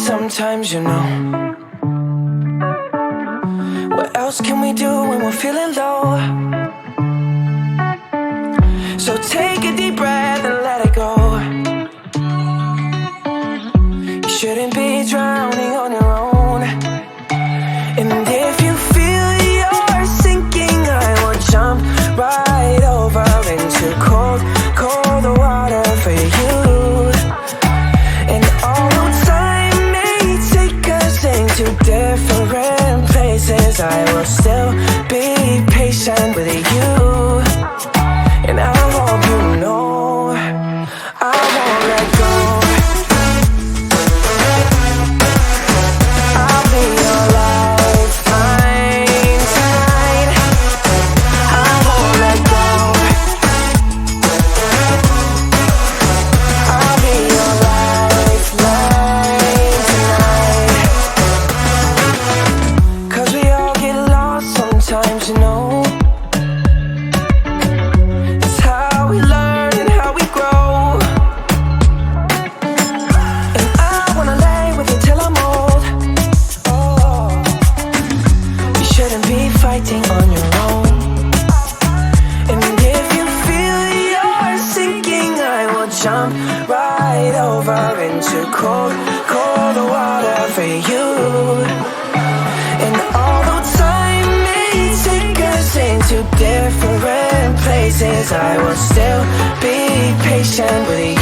sometimes, you know. What else can we do when we're feeling low? So take a deep breath and let it go. You shouldn't be drowning on your own. And if you feel you're sinking, I will jump right over into cold, cold water for you. And although time may take us into different places, I will still be patient with you. And I hope you know I won't let go. I'll be your lifeline tonight. I won't let go. I'll be your lifeline tonight. 'Cause we all get lost sometimes, you know. It's how we learn and how we grow. And I wanna lay with you till I'm old. Oh, you shouldn't be fighting on your own. And if you feel you're sinking, I will jump right over into cold, cold water for you. And although time may take us into different places, I will still be patient with